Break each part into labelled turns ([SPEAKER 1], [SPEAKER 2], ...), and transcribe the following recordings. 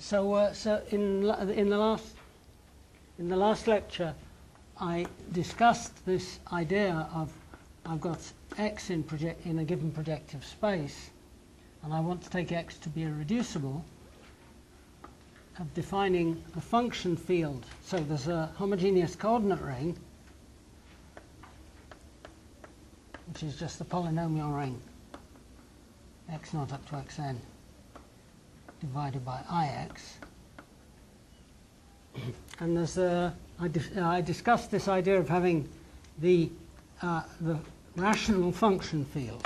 [SPEAKER 1] So in the last lecture, I discussed this idea of I've got x in a given projective space, and I want to take x to be irreducible, of defining the function field. So there's a homogeneous coordinate ring, which is just the polynomial ring x0 up to xn divided by ix. And there's I discussed this idea of having the rational function field.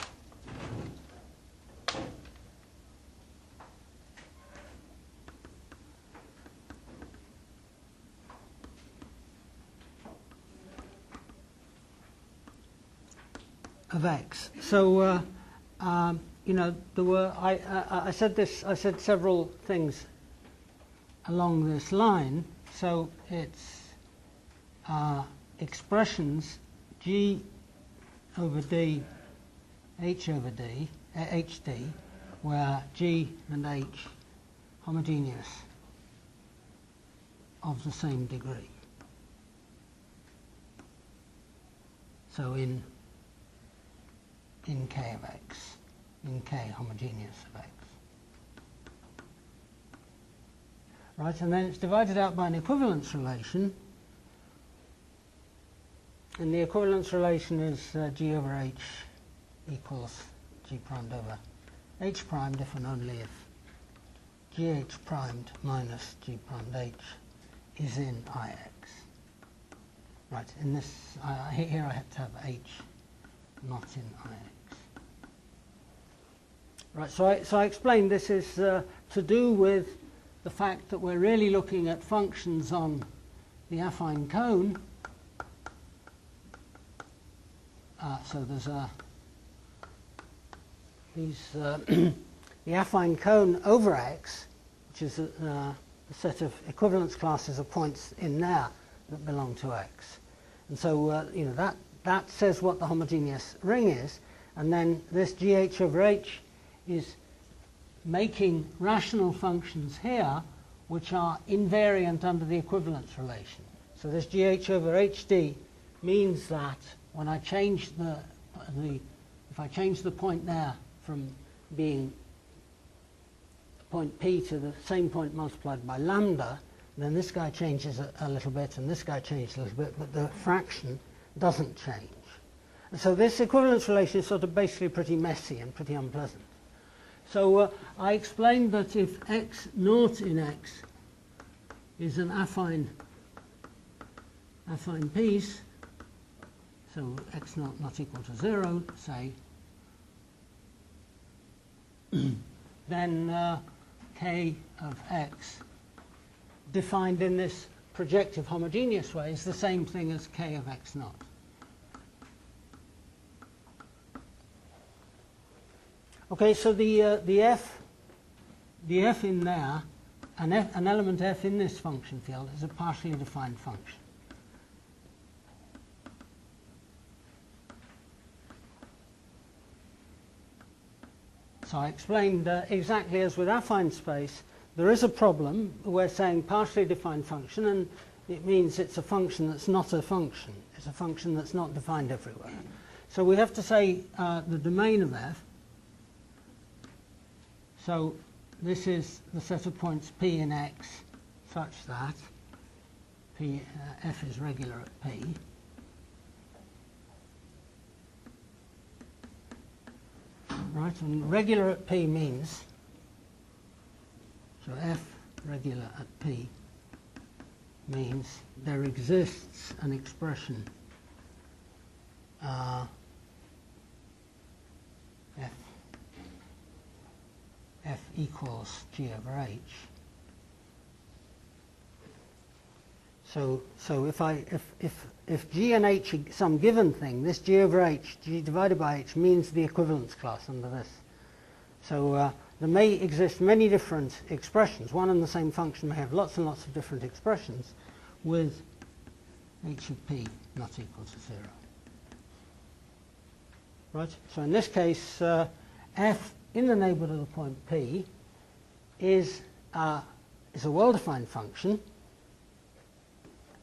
[SPEAKER 1] Of x. So you know, there were I said several things along this line. So it's expressions g over d, h over d, hd, where g and h homogeneous of the same degree. So in k of x, in k homogeneous of x. Right, and then it's divided out by an equivalence relation, and the equivalence relation is g over h equals g primed over h primed if and only if gh primed minus g primed h is in ix. Right, in this, here I had to have h not in ix. Right, so I explained this is to do with the fact that we're really looking at functions on the affine cone. So there's the affine cone over x, which is a set of equivalence classes of points in there that belong to x. And so you know, that says what the homogeneous ring is, and then this gh over h is making rational functions here which are invariant under the equivalence relation. So this gh over hd means that when I change if I change the point there from being point p to the same point multiplied by lambda, then this guy changes a little bit and this guy changes a little bit, but the fraction doesn't change. And so this equivalence relation is sort of basically pretty messy and pretty unpleasant. So I explained that if x naught in x is an affine piece, so x naught not equal to 0, say, then k of x defined in this projective homogeneous way is the same thing as k of x naught. Okay, so the f in there, an element f in this function field is a partially defined function. So I explained exactly as with affine space, there is a problem. We're saying partially defined function, and it means it's a function that's not a function. It's a function that's not defined everywhere. So we have to say the domain of f. So this is the set of points p in x such that f is regular at p. Right, and regular at p means, so f regular at p means there exists an expression f equals g over h. So if g and h are some given thing, this g over h, g divided by h, means the equivalence class under this. So there may exist many different expressions. One and the same function may have lots and lots of different expressions with h of p not equal to 0. Right? So in this case, f in the neighbourhood of the point P is is a well-defined function.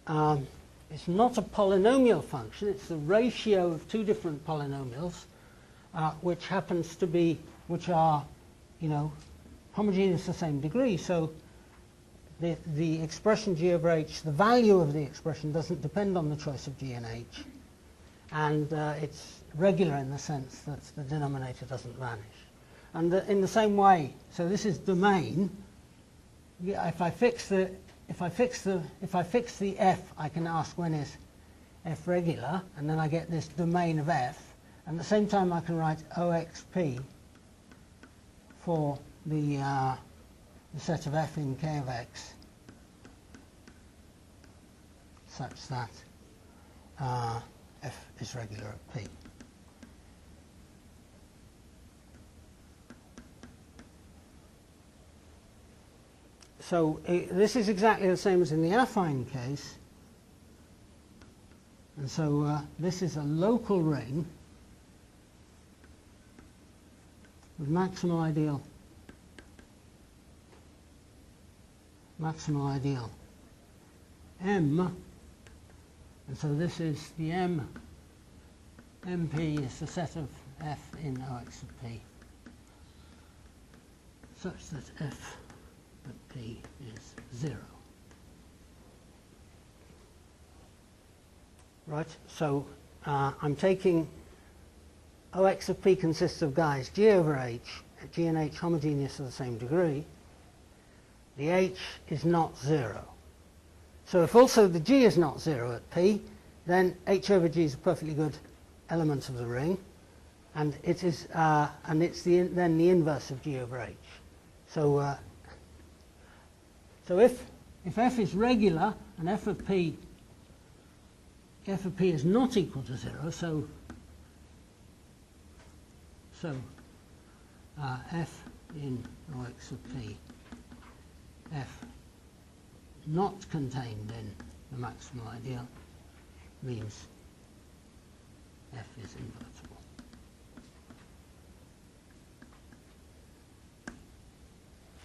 [SPEAKER 1] It's not a polynomial function. It's the ratio of two different polynomials, which happens to be, which are, homogeneous to the same degree. So the expression g over h, the value of the expression doesn't depend on the choice of g and h. And it's regular in the sense that the denominator doesn't vanish. And in the same way, so this is domain. If I fix the f, I can ask when is f regular, and then I get this domain of f. And at the same time, I can write OXP for the set of f in k of x, such that f is regular at p. So this is exactly the same as in the affine case. And so this is a local ring with maximal ideal M. And so this is the MP is the set of f in OX of p, such that f at p is 0. Right, so I'm taking OX of p consists of guys g over h, g and h homogeneous to the same degree. The h is not 0. So if also the g is not 0 at p, then h over g is a perfectly good element of the ring, and it is and it's then the inverse of g over h. So so if f is regular and f of p is not equal to 0, so f in OX of p, f not contained in the maximal ideal, means f is invertible.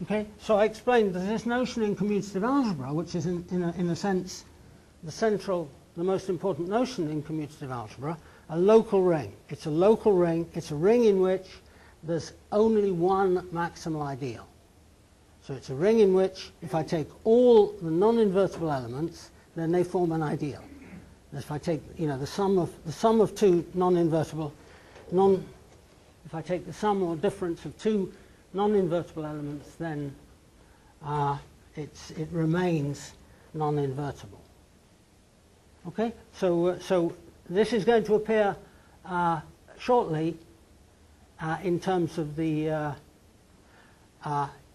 [SPEAKER 1] Okay, so I explained that this notion in commutative algebra, which is in a sense the most important notion in commutative algebra, a local ring. It's a local ring. It's a ring in which there's only one maximal ideal. So it's a ring in which if I take all the non-invertible elements, then they form an ideal. If I take the sum of two non-invertible, if I take the sum or difference of two non-invertible elements, then it remains non-invertible. Okay, so this is going to appear shortly in terms of the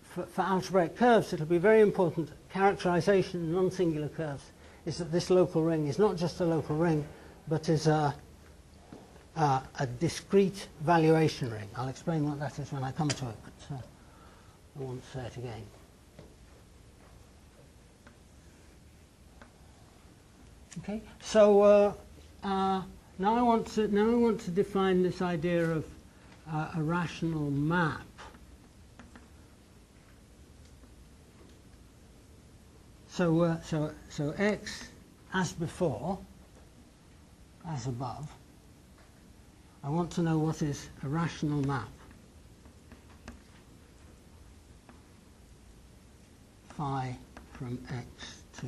[SPEAKER 1] for algebraic curves. It'll be very important. Characterization of non-singular curves is that this local ring is not just a local ring, but is a discrete valuation ring. I'll explain what that is when I come to it, but I won't say it again. Okay, so now I want to define this idea of a rational map. So x as before, as above. I want to know what is a rational map. Phi from x to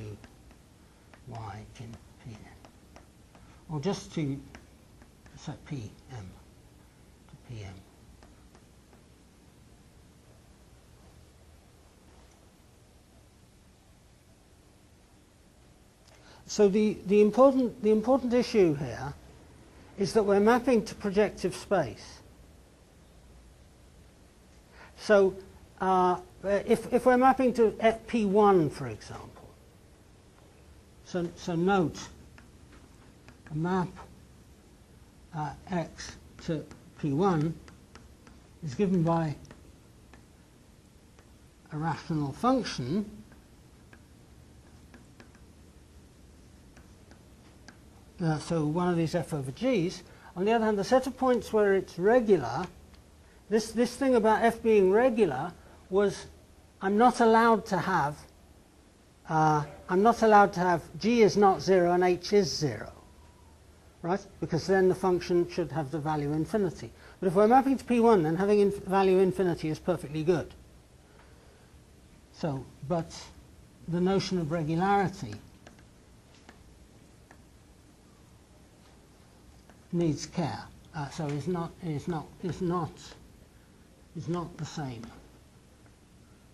[SPEAKER 1] y in Pn, or just to set Pm to Pm. So the important issue here is that we're mapping to projective space. So if we're mapping to Fp1, for example, so note a map x to P1 is given by a rational function so one of these f over g's. On the other hand, the set of points where it's regular, this thing about f being regular was I'm not allowed to have I'm not allowed to have g is not 0 and h is 0, right? Because then the function should have the value infinity. But if we're mapping to P1, then having value infinity is perfectly good. So, but the notion of regularity needs care. So is not the same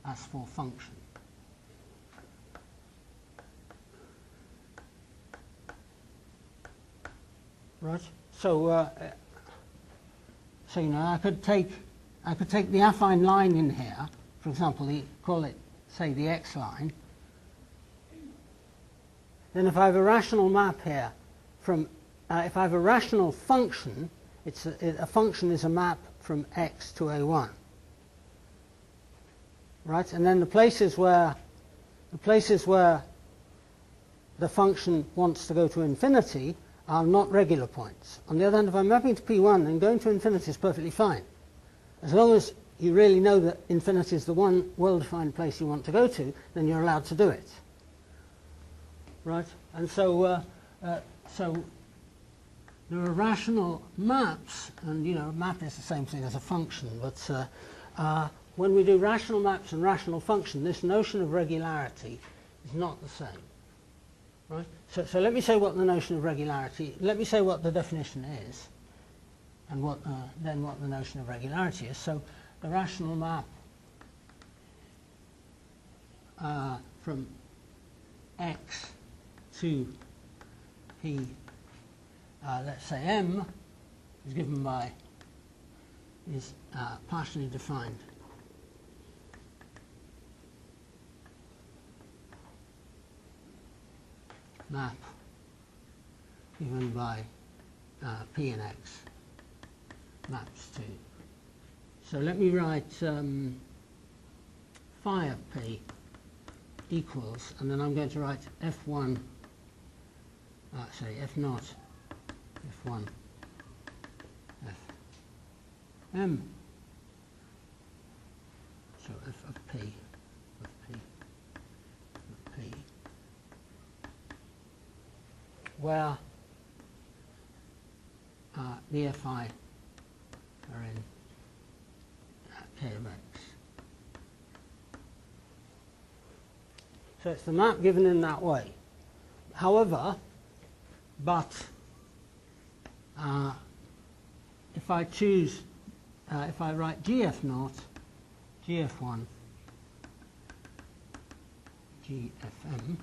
[SPEAKER 1] as for function. Right. So so you know, I could take the affine line in here, for example, call it, say, the x line. Then if I have a rational map here from if I have a rational function, a function is a map from x to a1. Right? And then the places where the function wants to go to infinity are not regular points. On the other hand, if I'm mapping to P1, then going to infinity is perfectly fine. As long as you really know that infinity is the one well-defined place you want to go to, then you're allowed to do it. Right? And so, so there are rational maps, and you know, map is the same thing as a function, but when we do rational maps and rational function, this notion of regularity is not the same. Right? So let me say what the notion of regularity, let me say what the definition is, and then what the notion of regularity is. So the rational map from x to P, let's say M, is given by, is partially defined map given by P and X maps to. So let me write phi of P equals, and then I'm going to write F1, sorry, F naught, F1, Fm, so F of P, where the Fi are in K of X. So it's the map given in that way. However, but if I choose, if I write GF0, GF1, GFM,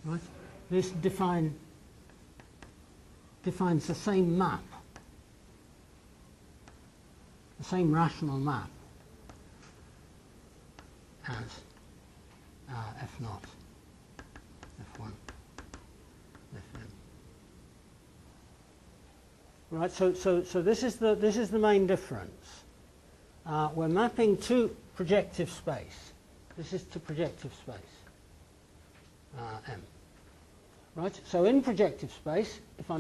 [SPEAKER 1] right? This defines the same map, the same rational map as F0, F1, Fm. Right. So this is the main difference. We're mapping to projective space. This is to projective space. M. Right? So in projective space, if I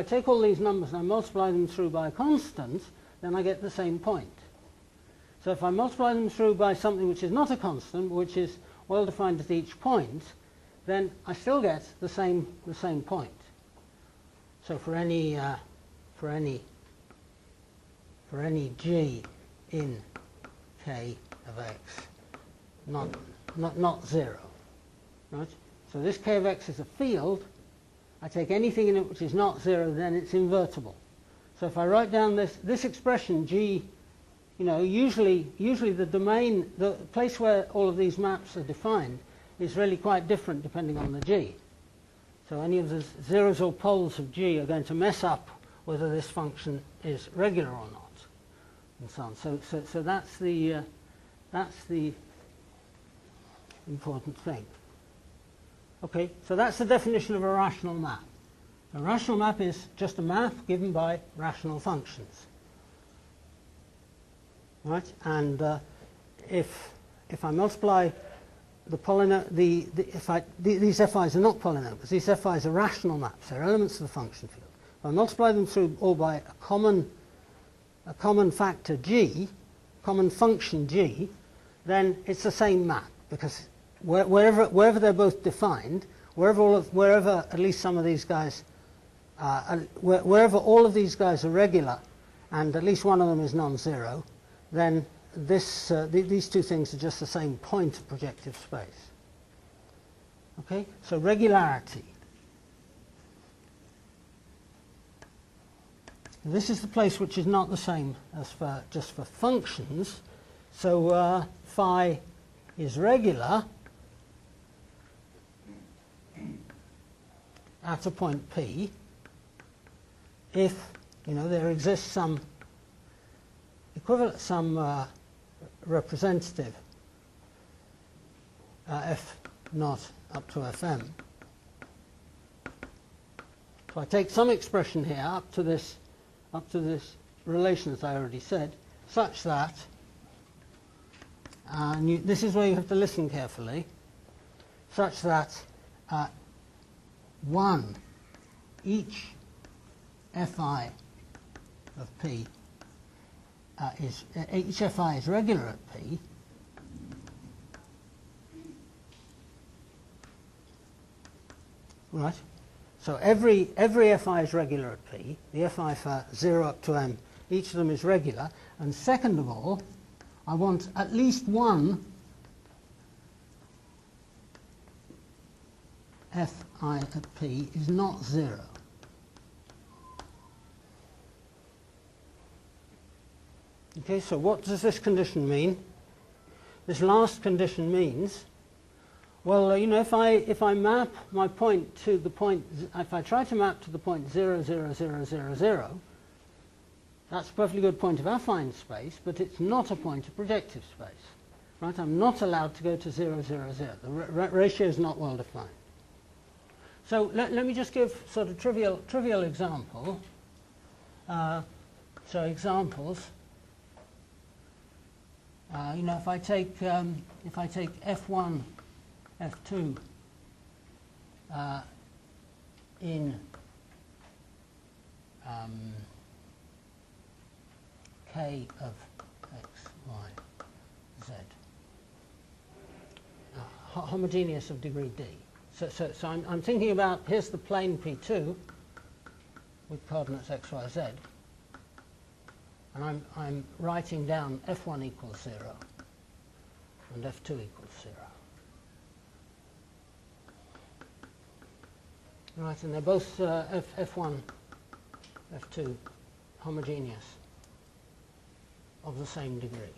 [SPEAKER 1] take all these numbers and I multiply them through by a constant, then I get the same point. So if I multiply them through by something which is not a constant, which is well defined at each point, then I still get the same point. So for any g in K of X, not 0. Right? So this K of X is a field. I take anything in it which is not 0, then it's invertible. So if I write down this expression G, you know, usually the domain, the place where all of these maps are defined is really quite different depending on the G. So any of the zeros or poles of G are going to mess up whether this function is regular or not, and so on. So that's the important thing. Okay, so that's the definition of a rational map. A rational map is just a map given by rational functions. Right? And if I multiply the polynomial, these FIs are not polynomials. These FIs are rational maps. They're elements of the function field. If I multiply them through all by a common factor G, common function G, then it's the same map, because wherever they're both defined, wherever at least some of these guys, wherever all of these guys are regular, and at least one of them is non-zero, then these two things are just the same point of projective space. Okay, so regularity. This is the place which is not the same as for just for functions. So phi is regular at a point P if there exists some equivalent, some representative f naught up to fm. So I take some expression here up to this relation, as I already said, such that, and this is where you have to listen carefully, such that each fi of p each fi is regular at p, right? So every fi is regular at p. The fi for 0 up to m, each of them is regular. And second of all, I want at least one fi at p is not 0. Okay, so what does this condition mean? This last condition means, well, if I map my point to the point, if I try to map to the point 0, 0, 0, 0, 0, that's a perfectly good point of affine space, but it's not a point of projective space. Right? I'm not allowed to go to 0, 0, 0. The ratio is not well defined. So let me just give sort of trivial example. So examples. If I take f1, f2 in k of x, y, z, homogeneous of degree d. So I'm thinking about, here's the plane P2 with coordinates x, y, z, and I'm writing down f1 equals 0 and f2 equals 0. Right, and they're both f1, f2 homogeneous of the same degree.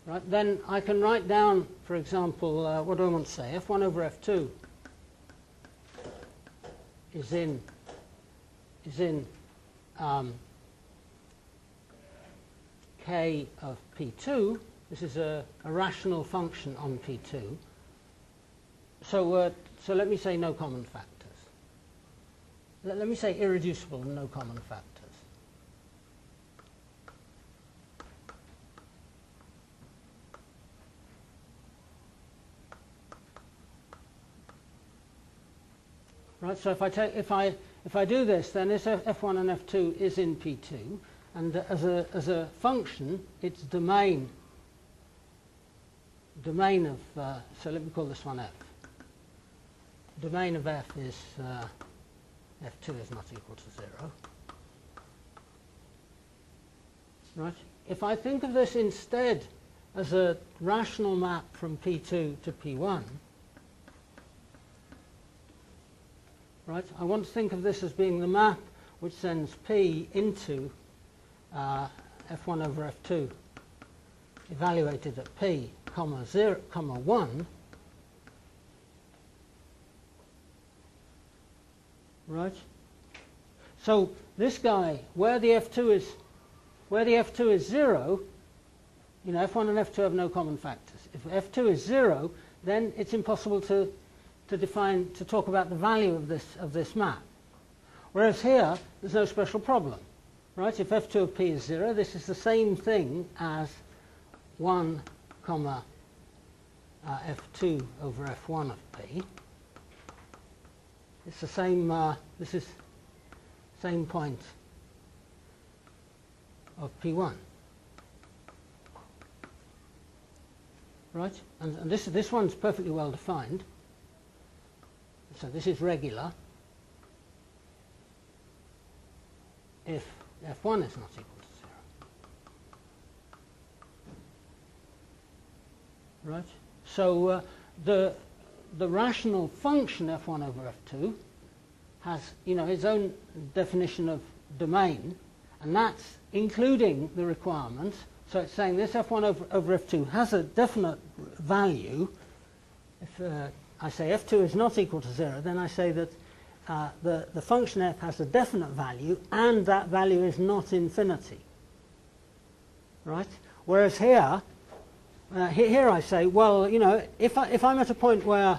[SPEAKER 1] Right, then I can write down, for example, what do I want to say? f1 over f2 is in k of p2. This is a rational function on p2. So let me say no common factors. Let me say irreducible and no common factors. Right. So if I do this, then this f1 and f2 is in p2, and as a function, its domain of so let me call this one f. Domain of f is f2 is not equal to 0. Right? If I think of this instead as a rational map from P2 to P1, right? I want to think of this as being the map which sends P into f1 over f2 evaluated at P, comma 0, comma 1. Right. So this guy, where the f2 is 0, f1 and f2 have no common factors. If f2 is 0, then it's impossible to talk about the value of this map. Whereas here, there's no special problem. Right? If f2 of p is 0, this is the same thing as 1, comma f2 over f1 of p. It's the same, this is same point of P1. right? And this one's perfectly well defined. So this is regular if f1 is not equal to 0. Right? So the rational function f1 over f2 has, its own definition of domain, and that's including the requirements. So it's saying this f1 over f2 has a definite value. If I say f2 is not equal to 0, then I say that the function f has a definite value, and that value is not infinity. Right? Whereas here I say, well, if I'm at a point where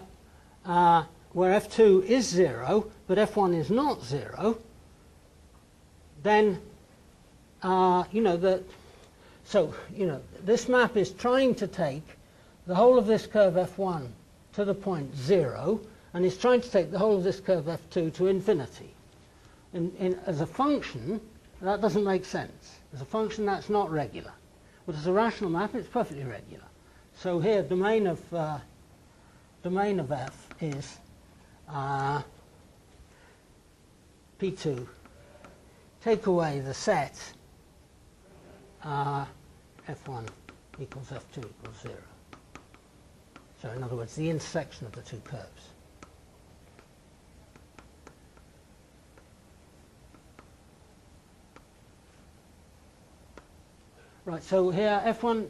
[SPEAKER 1] f2 is 0, but f1 is not 0, then this map is trying to take the whole of this curve f1 to the point 0, and is trying to take the whole of this curve f2 to infinity. As a function, that doesn't make sense. As a function, that's not regular. But as a rational map, it's perfectly regular. So here, domain of f is P2. Take away the set f1 equals f2 equals 0. So in other words, the intersection of the two curves. Right, so here f1,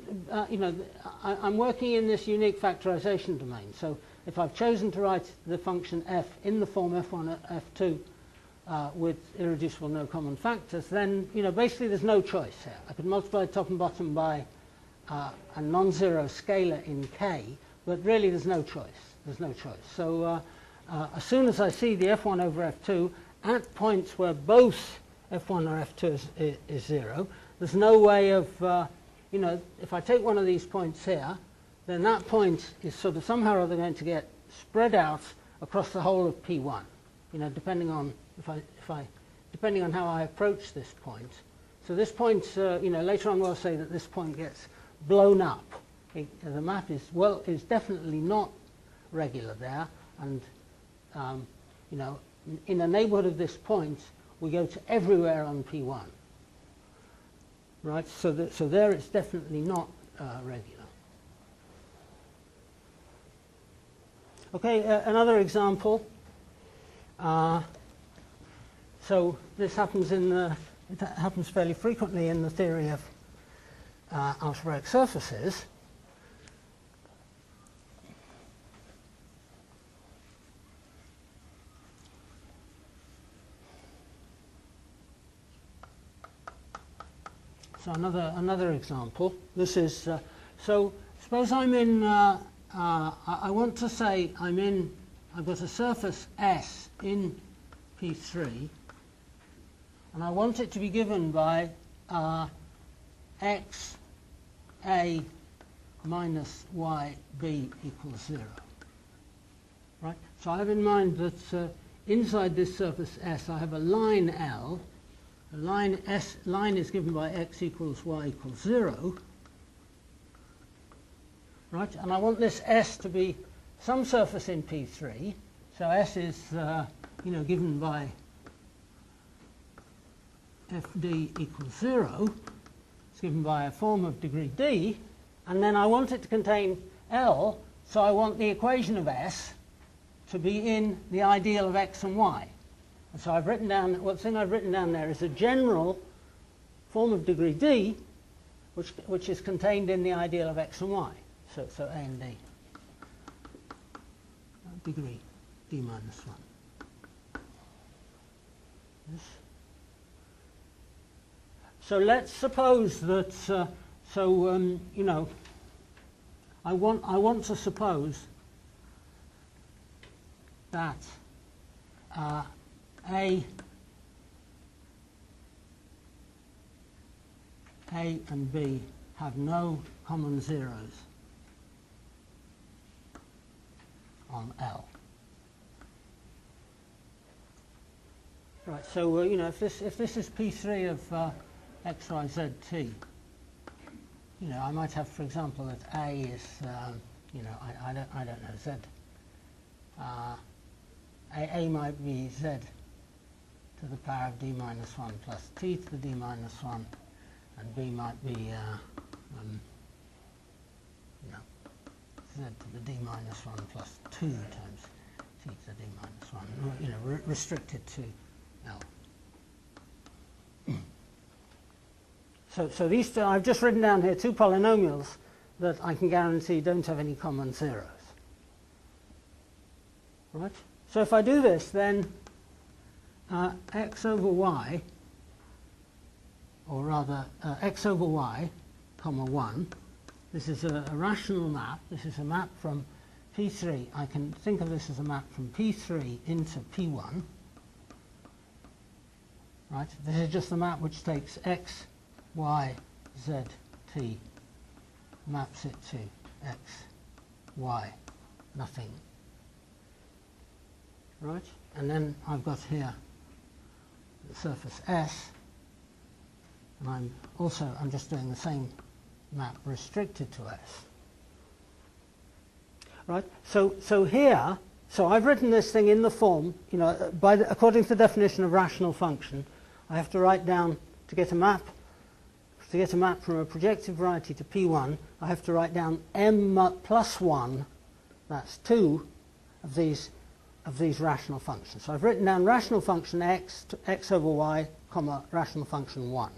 [SPEAKER 1] I'm working in this unique factorization domain. So if I've chosen to write the function f in the form f1 f2 with irreducible no common factors, then basically there's no choice here. I could multiply top and bottom by a non-zero scalar in k, but really there's no choice. There's no choice. So as soon as I see the f1 over f2 at points where both f1 or f2 is 0, there's no way of, if I take one of these points here, then that point is sort of somehow or other going to get spread out across the whole of P1. Depending on depending on how I approach this point. So this point, later on we'll say that this point gets blown up. The map is definitely not regular there, and in the neighbourhood of this point, we go to everywhere on P1. Right, so there it's definitely not regular. Okay, another example. So this happens it happens fairly frequently in the theory of algebraic surfaces. So another example. This is so. Suppose I'm in. I want to say I've got a surface S in P3, and I want it to be given by x a minus y b equals 0. Right. So I have in mind that inside this surface S, I have a line L. The line is given by x equals y equals 0, right? And I want this S to be some surface in P3. So S is, given by fd equals 0. It's given by a form of degree d, and then I want it to contain L. So I want the equation of S to be in the ideal of x and y. So I've written down, the thing I've written down there is a general form of degree d, which is contained in the ideal of x and y. So A and D. Degree d minus 1. Yes. So let's suppose that, I want to suppose that A and B have no common zeros on L. Right. So if this is P3 of x, y, z, t, you know, I might have, for example, that A is, you know, I don't know, Z. A might be Z to the power of d minus 1 plus t to the d minus 1, and B might be, you know, Z to the d minus 1 plus 2 times t to the d minus 1, you know, restricted to L. So these two, I've just written down here two polynomials that I can guarantee don't have any common zeros. Right? So if I do this, then x over y, or rather x over y, comma 1, this is a rational map. This is a map from P3. I can think of this as a map from P3 into P1. Right? This is just the map which takes x, y, z, t, maps it to x, y, nothing. Right? And then I've got here the surface S, and I'm just doing the same map restricted to S. Right? So here, so I've written this thing in the form, you know, according to the definition of rational function, I have to write down, to get a map from a projective variety to P1, I have to write down m plus 1, that's 2 of these rational functions. So I've written down rational function x to x over y, comma, rational function 1.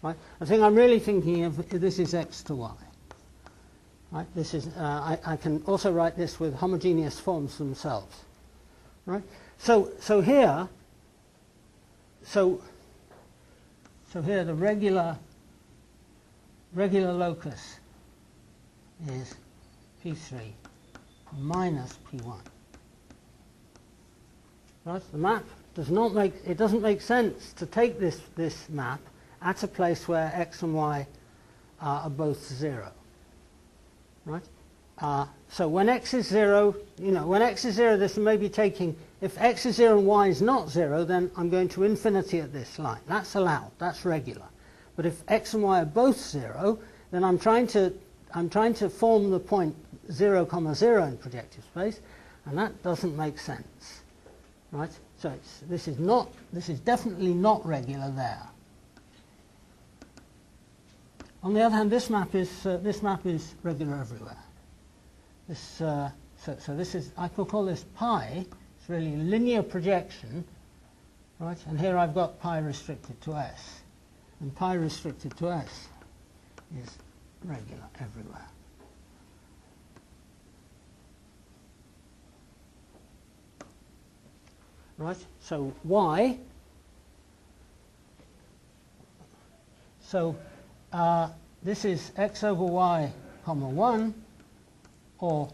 [SPEAKER 1] Right? I think I'm really thinking of this is x to y. Right? This is I can also write this with homogeneous forms themselves. Right? So here the regular locus is P3 minus P1. Right? The map doesn't make sense to take this map at a place where x and y are both 0. Right? So when x is 0, you know, when x is 0, this may be taking, if x is 0 and y is not 0, then I'm going to infinity at this line. That's allowed, that's regular. But if x and y are both 0, then I'm trying to form the point 0, 0 in projective space, and that doesn't make sense. Right? So this is definitely not regular there. On the other hand, this map is regular everywhere. So this is, I could call this pi. It's really linear projection, right? And here I've got pi restricted to S, and pi restricted to S is regular everywhere. Right? So y. So this is x over y, comma 1, or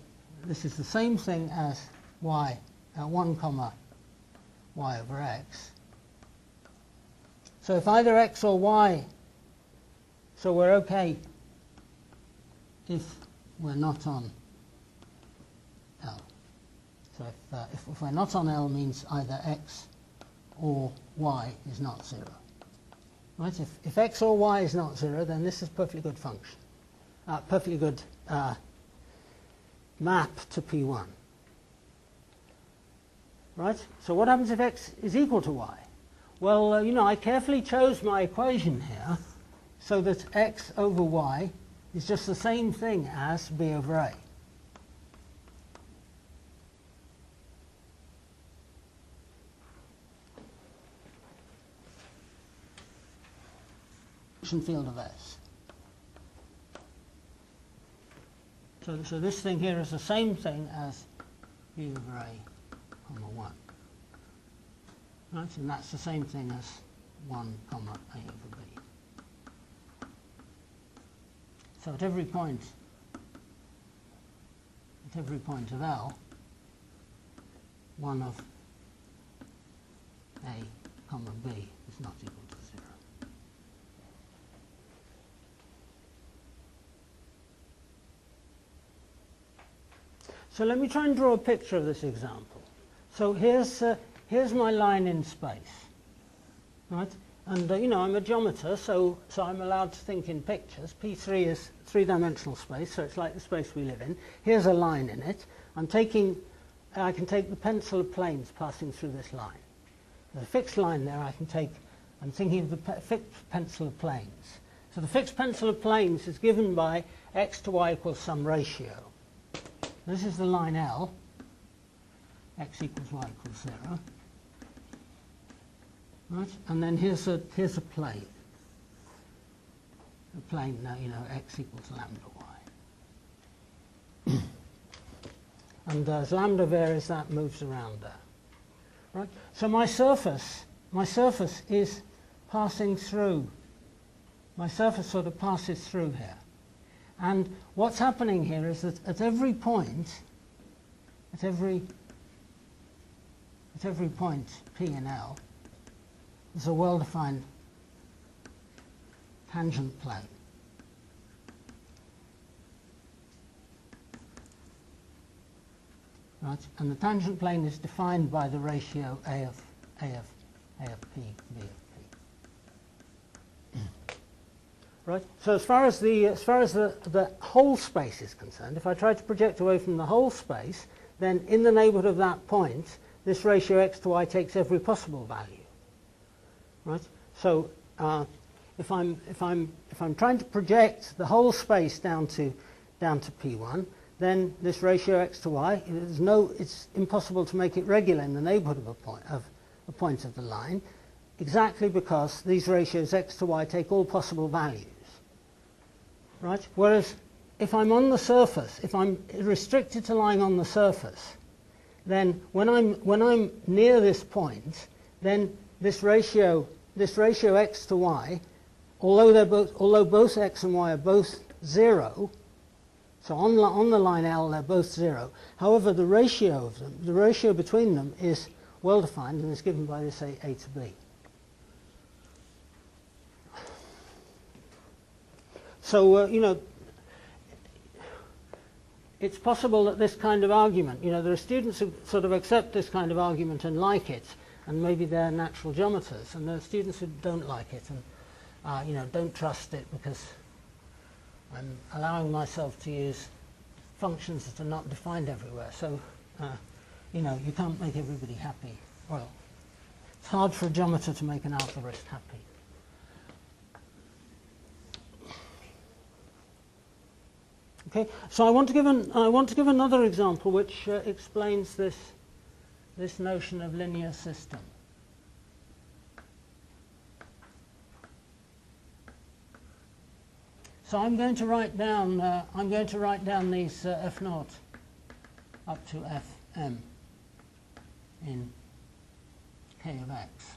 [SPEAKER 1] this is the same thing as y, 1 comma y over x. So if either x or y, so we're okay if we're not on L. So if we're not on L means either x or y is not 0. Right? If x or y is not 0, then this is a perfectly good function, perfectly good map to P1. Right? So what happens if x is equal to y? Well, you know, I carefully chose my equation here so that x over y is just the same thing as b over a. Field of S. So this thing here is the same thing as b over a, comma 1. Right? And that's the same thing as 1, comma a over b. So at every point of L, 1 of a, comma b is not equal to 0. So let me try and draw a picture of this example. So here's my line in space, right? And you know, I'm a geometer, so I'm allowed to think in pictures. P3 is three-dimensional space, so it's like the space we live in. Here's a line in it. I can take the pencil of planes passing through this line. There's a fixed line there. I'm thinking of the fixed pencil of planes. So the fixed pencil of planes is given by x to y equals some ratio. This is the line L. X equals y equals 0. Right? And then here's a plane. A plane, now you know, x equals lambda y. And as lambda varies, that moves around there. Right? So my surface is passing through. My surface sort of passes through here. And what's happening here is that at every point, P and L, there's a well-defined tangent plane. Right? And the tangent plane is defined by the ratio A of P, B of P. Right? So as far as the whole space is concerned, if I try to project away from the whole space, then in the neighbourhood of that point, this ratio x to y takes every possible value. Right? So if I'm trying to project the whole space down to P1, then this ratio x to y, it's impossible to make it regular in the neighbourhood of a point of the line, exactly because these ratios x to y take all possible values. Right? Whereas if I'm on the surface, if I'm restricted to lying on the surface, then when I'm near this point, then this ratio x to y, although both x and y are both 0, so on the line L they're both 0. However, the ratio of them, the ratio between them is well defined and is given by this A to B. So you know, it's possible that this kind of argument, you know, there are students who sort of accept this kind of argument and like it, and maybe they're natural geometers, and there are students who don't like it and you know, don't trust it because I'm allowing myself to use functions that are not defined everywhere. So you know, you can't make everybody happy. Well, it's hard for a geometer to make an algebraist happy. Okay, so I want to give another example which explains this notion of linear system. So I'm going to write down these f0 up to fm in k of x.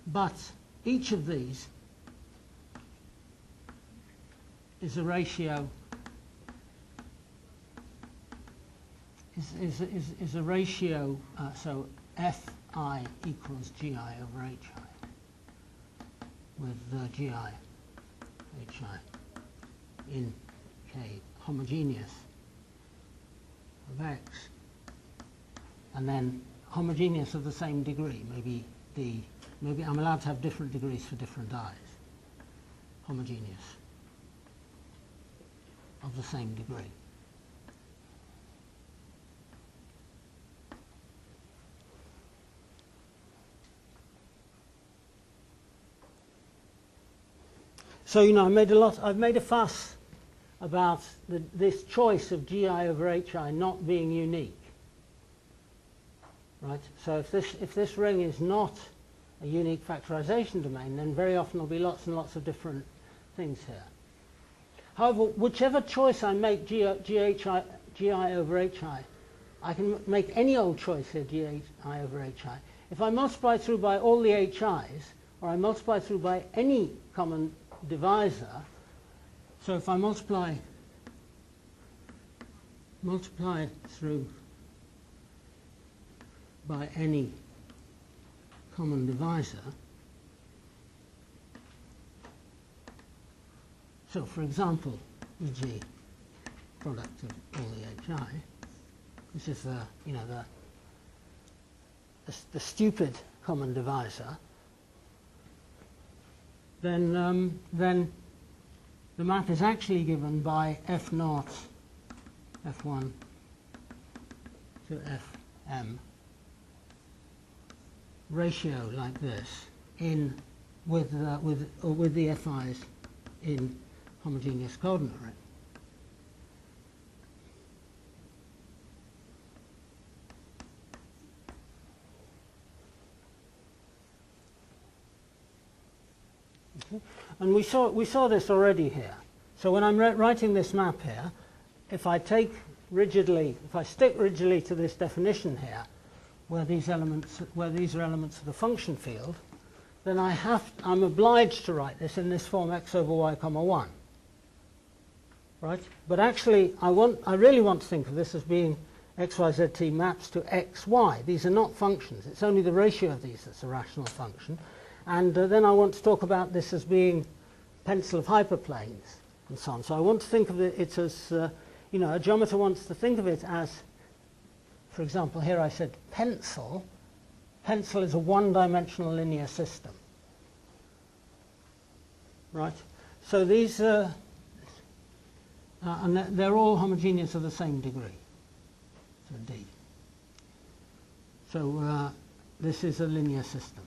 [SPEAKER 1] But each of these is a ratio is a ratio, so fi equals gi over hi, with gi hi in k homogeneous of x, and then homogeneous of the same degree. Maybe I'm allowed to have different degrees for different i's. Homogeneous of the same degree. So you know, I've made a fuss about this choice of gi over hi not being unique. Right? So if this ring is not a unique factorization domain, then very often there'll be lots and lots of different things here. However, whichever choice I make, gi over hi, I can make any old choice here, gi over hi. If I multiply through by all the hi's, or I multiply through by any common divisor, so if I multiply through by any common divisor, so for example, e.g. product of all the hi, this is the, you know, the stupid common divisor, then the map is actually given by f0, f1 to fm ratio like this in with the fi's in homogeneous coordinate ring. And we saw this already here. So when I'm writing this map here, if I stick rigidly to this definition here, where these are elements of the function field, then I'm obliged to write this in this form x over y comma 1. Right? But actually, I really want to think of this as being x, y, z, t maps to x, y. These are not functions. It's only the ratio of these that's a rational function. And then I want to talk about this as being pencil of hyperplanes and so on. So I want to think of it as, a geometer wants to think of it as, for example, here I said pencil. Pencil is a one-dimensional linear system. Right? So these, and they're all homogeneous of the same degree. So D. So this is a linear system.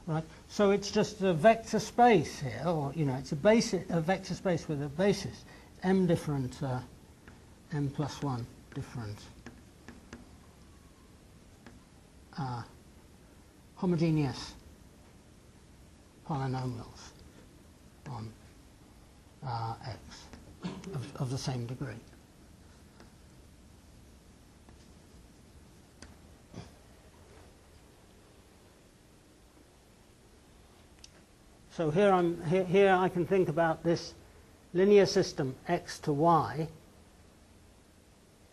[SPEAKER 1] Right. So it's just a vector space here, or it's a vector space with a basis. M different, m plus 1 different homogeneous polynomials on x of the same degree. So here I can think about this linear system x to y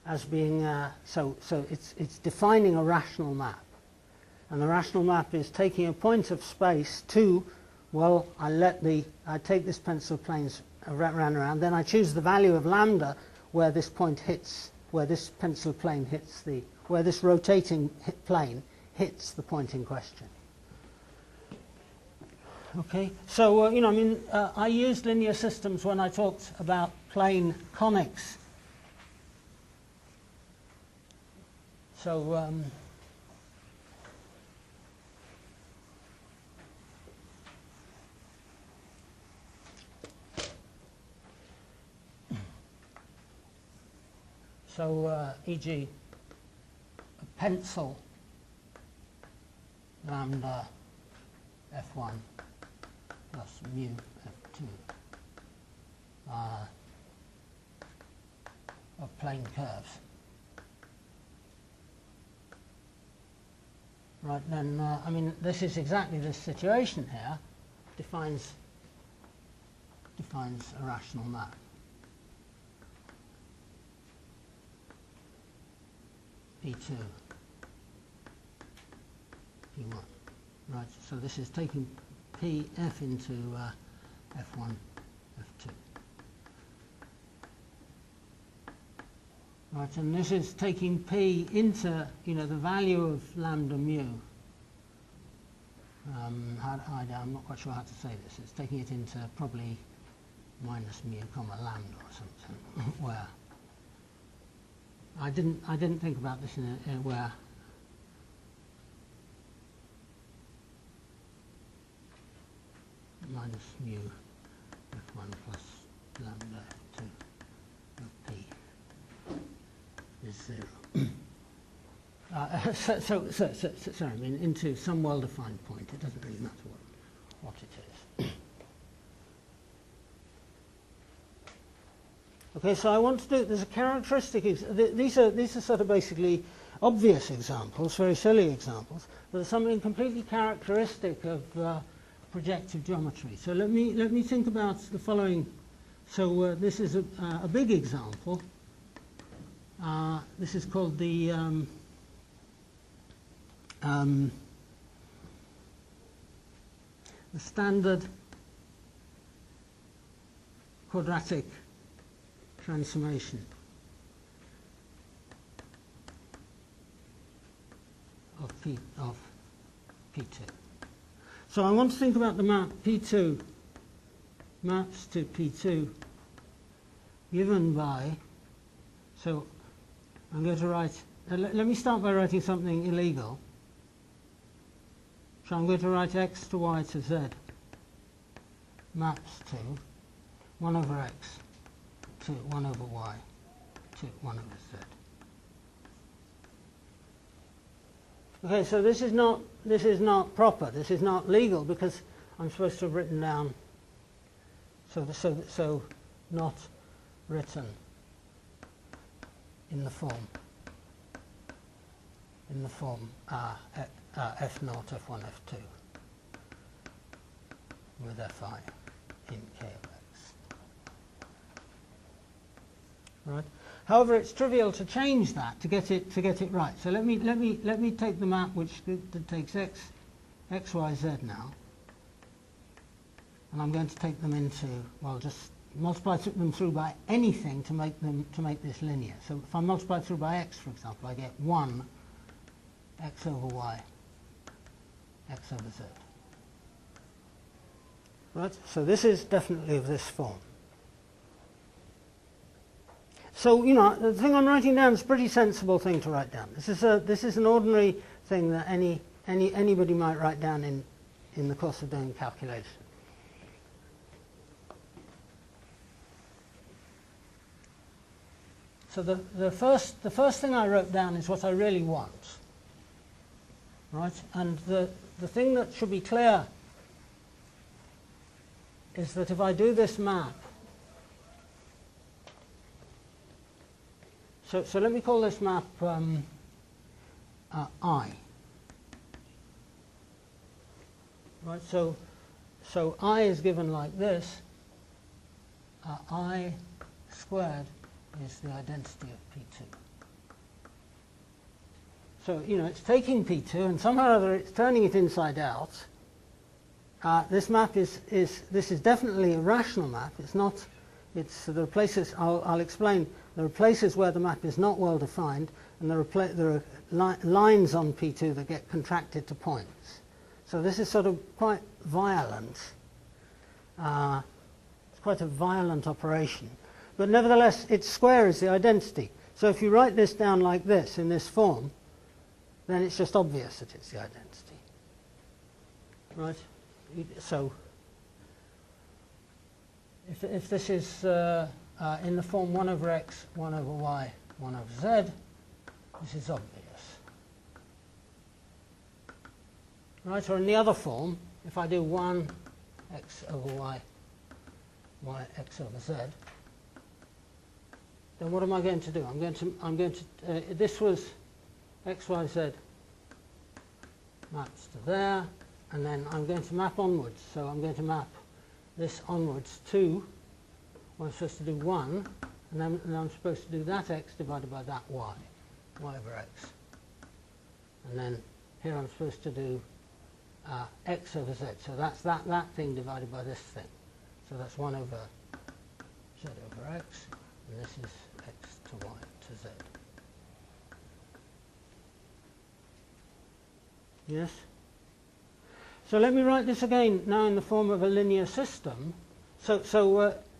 [SPEAKER 1] as being so it's defining a rational map, and the rational map is taking a point of space to, well, I take this pencil planes around, then I choose the value of lambda where this point hits, where this pencil plane hits where this rotating plane hits the point in question. Okay, so I used linear systems when I talked about plane conics. So e.g., a pencil lambda f1 plus mu f2 of plane curves. Right, then, this is exactly this situation here, defines a rational map. P2, P1. Right, so this is taking Pf into F1, F2. Right, and this is taking P into, the value of lambda mu. I'm not quite sure how to say this. It's taking it into probably minus mu comma lambda or something, where I didn't think about this in where minus mu f1 plus lambda f2 of p is 0. Sorry, into some well-defined point. It doesn't really matter what it is. Okay, so I want to do, there's a characteristic, these are sort of basically obvious examples, very silly examples, but there's something completely characteristic of projective geometry. So let me think about the following. So this is a big example. This is called the standard quadratic transformation of P2. So I want to think about the map P2 maps to P2 given by, so I'm going to write, let me start by writing something illegal. So I'm going to write x to y to z maps to 1 over x to 1 over y to 1 over z. Okay, so this is not proper. This is not legal because I'm supposed to have written down. So not written in the form f naught, f1, f2 with fi in k of x. Right. However, it's trivial to change that to get it right. So let me take the map that takes x, y, z now, and I'm going to take them into, well, just multiply them through by anything to make this linear. So if I multiply through by x, for example, I get 1 x over y, x over z. Right. So this is definitely of this form. So, you know, the thing I'm writing down is a pretty sensible thing to write down. This is an ordinary thing that anybody might write down in the course of doing calculation. So the first thing I wrote down is what I really want. Right? And the thing that should be clear is that if I do this map, so let me call this map I. Right, so I is given like this. I squared is the identity of P2. So, you know, it's taking P2 and somehow or other it's turning it inside out. This map is definitely a rational map. It's not. There are places I'll explain. There are places where the map is not well defined, and there are lines on P2 that get contracted to points. So this is sort of quite violent. It's quite a violent operation. But nevertheless, its square is the identity. So if you write this down like this, in this form, then it's just obvious that it's the identity. Right? So if this is in the form 1 over x, 1 over y, 1 over z, this is obvious. Right? Or in the other form, if I do 1 x over y, y x over z, then what am I going to do? I'm going to this was x, y, z maps to there, and then I'm going to map onwards. So I'm going to map this onwards to, well, I'm supposed to do 1, and then I'm supposed to do that x divided by that y, y over x. And then here I'm supposed to do x over z. So that's that thing divided by this thing. So that's 1 over z over x, and this is x to y to z. Yes? So let me write this again now in the form of a linear system. So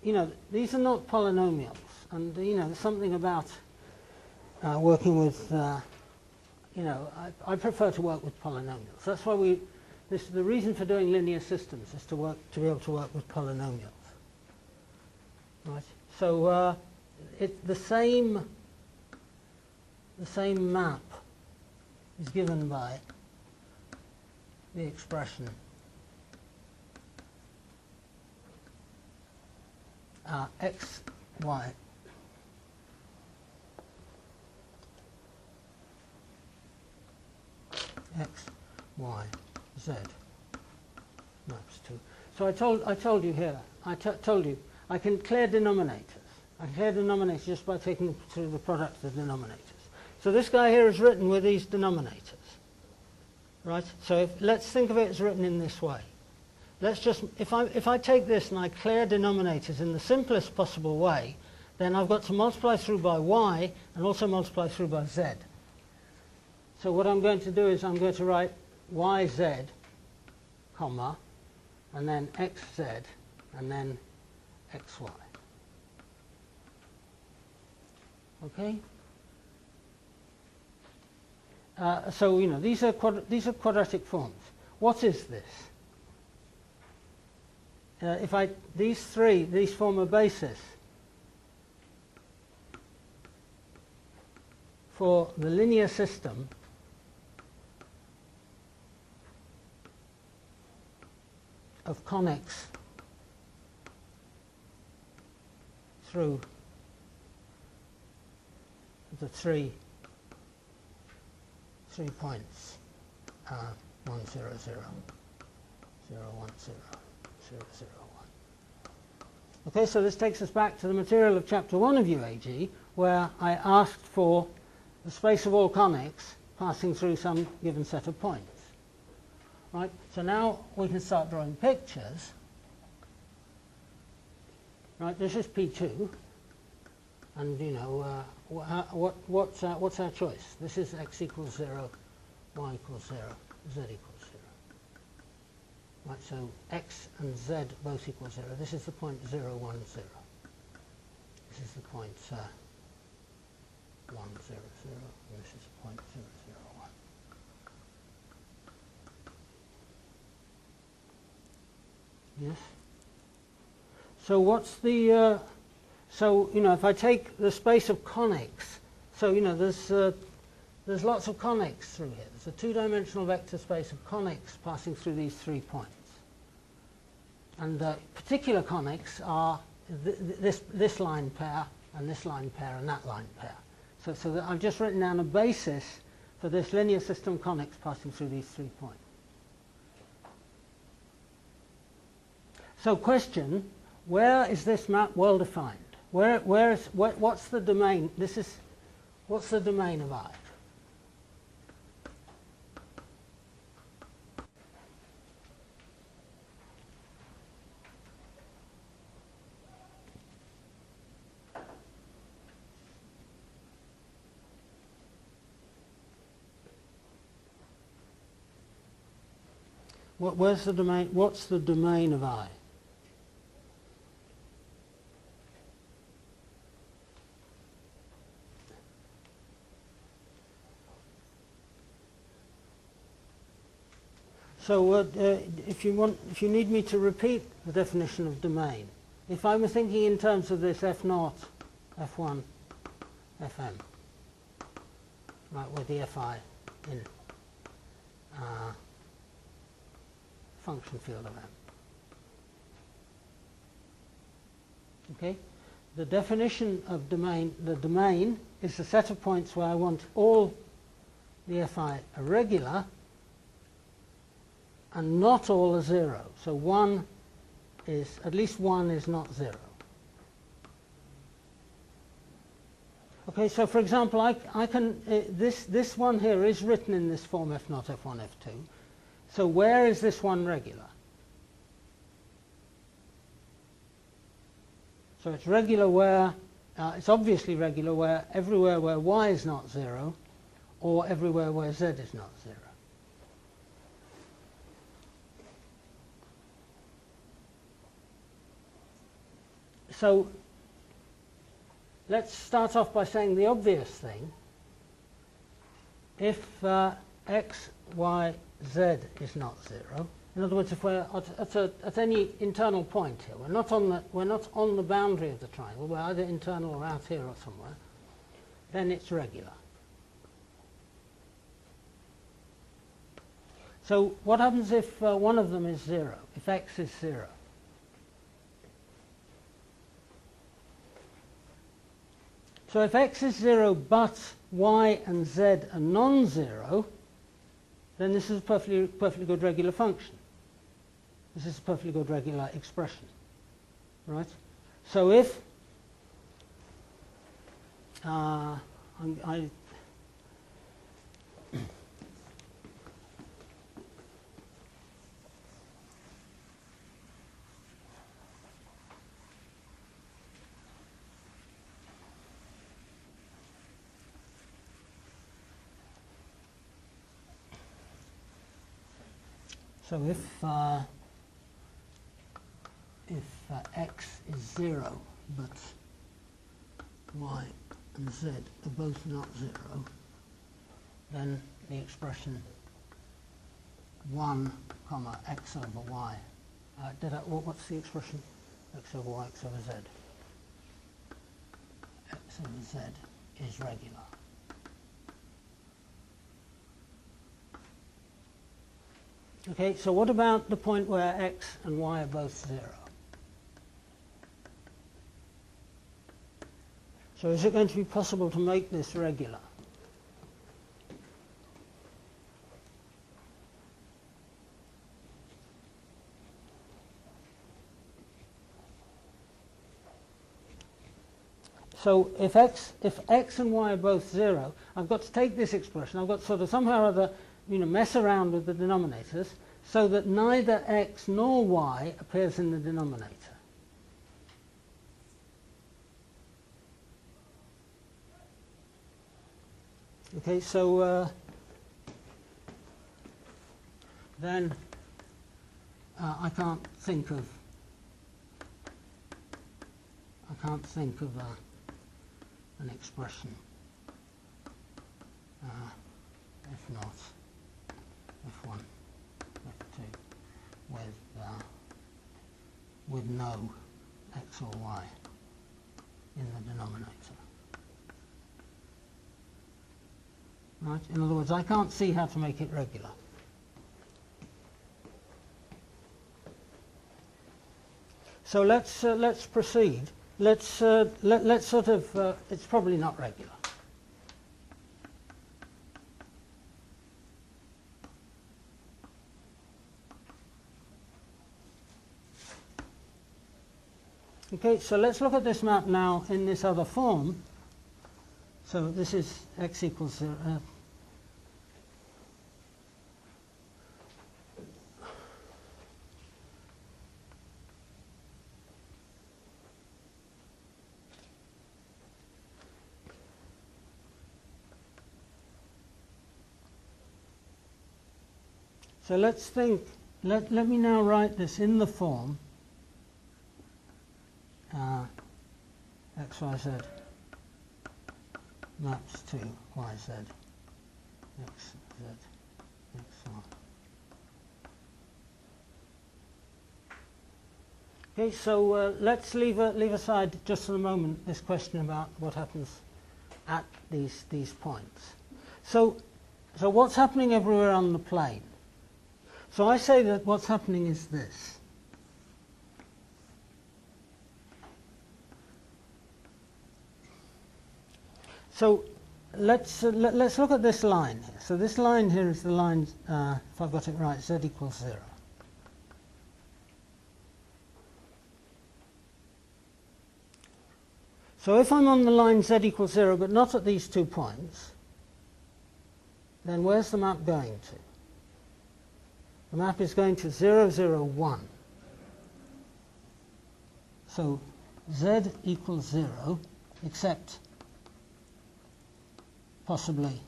[SPEAKER 1] you know, these are not polynomials, and you know, there's something about working with, you know, I prefer to work with polynomials. That's why the reason for doing linear systems is to be able to work with polynomials. Right. So the same map is given by the expression x, y x, y, z maps to. So I told you here, told you I can clear denominators. I can clear denominators just by taking through the product of the denominators. So this guy here is written with these denominators. Right? So let's think of it as written in this way. let's just, if I take this and I clear denominators in the simplest possible way, then I've got to multiply through by y and also multiply through by z. So what I'm going to do is I'm going to write yz, comma, and then xz, and then xy. Okay? So, you know, these are quadratic forms. What is this? These form a basis for the linear system of conics through the three points 1, 0, 0, 0, 1, 0, 0, 0, 1. Okay, so this takes us back to the material of chapter 1 of UAG, where I asked for the space of all conics passing through some given set of points. Right, so now we can start drawing pictures. Right, this is P2, and you know what's our choice? This is x equals 0, y equals 0, z equals 0. Right, so x and z both equal 0. This is the point 0, 1, 0. This is the point 1, 0, 0, and this is the point 0, 0, 1. Yes. So what's the? So you know, if I take the space of conics, so you know, there's lots of conics through here. There's a two-dimensional vector space of conics passing through these 3 points, and particular conics are this line pair and this line pair and that line pair. So that I've just written down a basis for this linear system of conics passing through these 3 points. So question, where is this map well defined? What's the domain? What's the domain of I? Where's the domain? What's the domain of I? So if you need me to repeat the definition of domain, if I were thinking in terms of this F0, F1, Fm, right, with the Fi in function field of M. Okay, the definition of domain, the domain is the set of points where I want all the Fi are regular and not all are 0. So at least one is not 0. Okay, so for example, I can this one here is written in this form F0, F1, F2. So where is this one regular? So it's regular where it's obviously regular where everywhere where y is not 0, or everywhere where z is not 0. So let's start off by saying the obvious thing. If x, y, z is not 0, in other words, if we're at any internal point here, we're not on the boundary of the triangle, we're either internal or out here or somewhere, then it's regular. So what happens if one of them is 0, if x is 0? So if x is 0 but y and z are non-zero, then this is a perfectly good regular function. This is a perfectly good regular expression, right? So if So if x is 0, but y and z are both not 0, then the expression 1 comma x over y. What's the expression? X over y, x over z. X over z is regular. Okay, so what about the point where x and y are both 0? So is it going to be possible to make this regular? So if x and y are both 0, I've got to take this expression, I've got to sort of somehow or other mess around with the denominators so that neither x nor y appears in the denominator. Okay, so then I can't think of an expression f0, f1, f2 with no x or y in the denominator. Right? In other words, I can't see how to make it regular. So let's proceed. Let's sort of. It's probably not regular. Okay, so let's look at this map now in this other form. So this is x equals 0. So let's think, let me now write this in the form x, y, z maps to y, z, x, z, x, y. Okay, so let's leave aside just for the moment this question about what happens at these points. So what's happening everywhere on the plane? So I say that what's happening is this. So let's look at this line here. So this line here is the line, if I've got it right, z equals 0. So if I'm on the line z equals 0, but not at these 2 points, then where's the map going to? The map is going to 0, 0, 1. So z equals 0, except possibly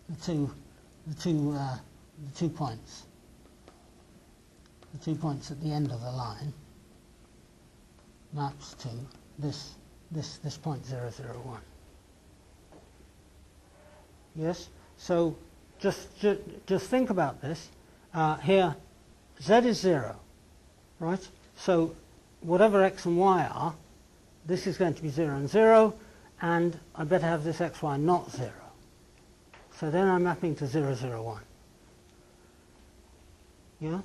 [SPEAKER 1] the two points at the end of the line maps to this point 0, 0, 1. Yes. So just think about this. Here, z is 0, right? So whatever x and y are, this is going to be 0 and 0, and I better have this x, y not 0. So then I'm mapping to 0, 0, 1. Yeah?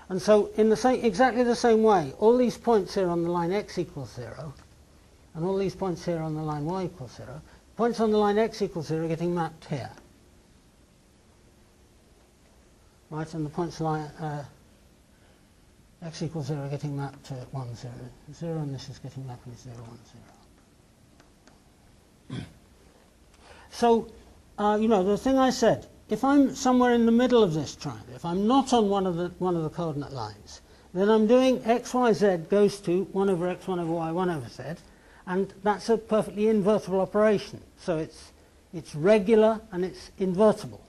[SPEAKER 1] And so in exactly the same way, all these points here on the line x equals 0, and all these points here on the line y equals 0, points on the line x equals 0 are getting mapped here. Right, and the points line x equals 0 are getting mapped to 1, 0, 0, and this is getting mapped to 0, 1, 0. So, the thing I said, if I'm somewhere in the middle of this triangle, if I'm not on one of the coordinate lines, then I'm doing x, y, z goes to 1 over x, 1 over y, 1 over z, and that's a perfectly invertible operation. So it's regular and it's invertible.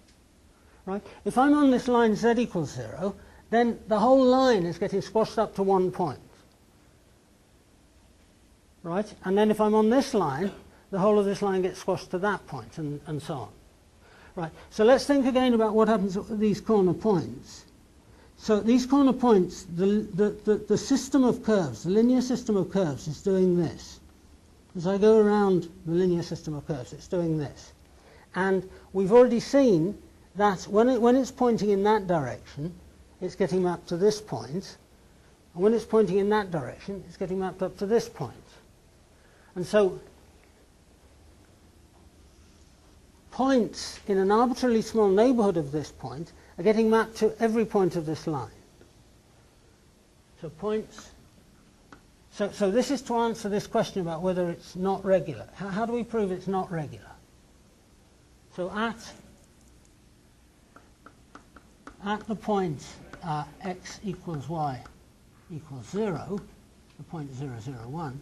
[SPEAKER 1] right? If I'm on this line z equals 0, then the whole line is getting squashed up to one point, right? And then if I'm on this line, the whole of this line gets squashed to that point, and so on. Right, so let's think again about what happens at these corner points. So at these corner points, the system of curves, the linear system of curves is doing this. As I go around the linear system of curves, it's doing this. And we've already seen that when it's pointing in that direction, it's getting mapped to this point. And when it's pointing in that direction, it's getting mapped up to this point. And so points in an arbitrarily small neighborhood of this point are getting mapped to every point of this line. So points. So this is to answer this question about whether it's not regular. How do we prove it's not regular? So at the point x equals y equals 0, the point 0, 0, 1,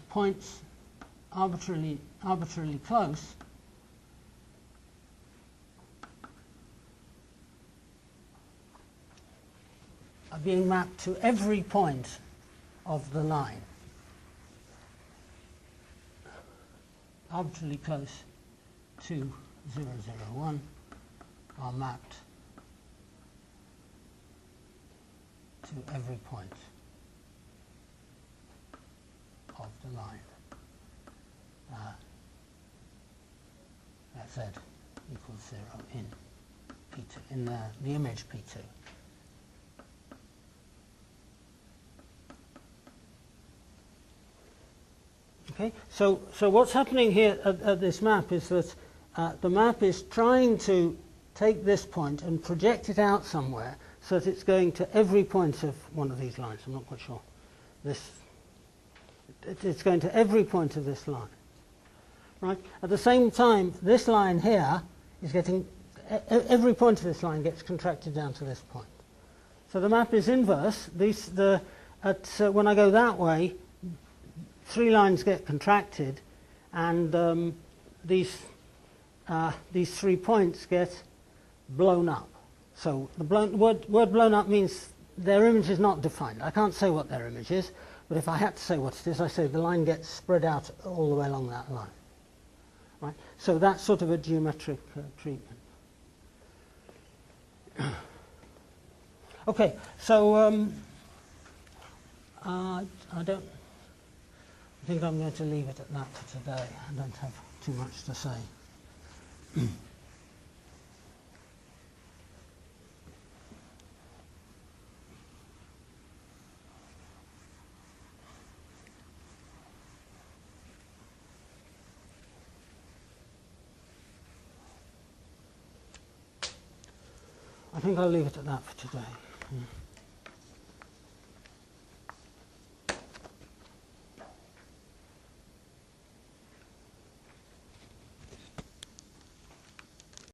[SPEAKER 1] points arbitrarily close are being mapped to every point of the line. Arbitrarily close to 0, 0, 1 are mapped to every point of the line. That z equals 0 in P2, in the image P2. Okay, so what's happening here at this map is that the map is trying to take this point and project it out somewhere so that it's going to every point of one of these lines. I'm not quite sure. It's going to every point of this line. Right? At the same time, this line here is getting, every point of this line gets contracted down to this point. So the map is inverse. When I go that way, three lines get contracted, and these 3 points get blown up. So the word blown up means their image is not defined. I can't say what their image is, but if I had to say what it is, I say the line gets spread out all the way along that line. Right? So that's sort of a geometric treatment. Okay, so I think I'm going to leave it at that for today. I don't have too much to say. I think I'll leave it at that for today.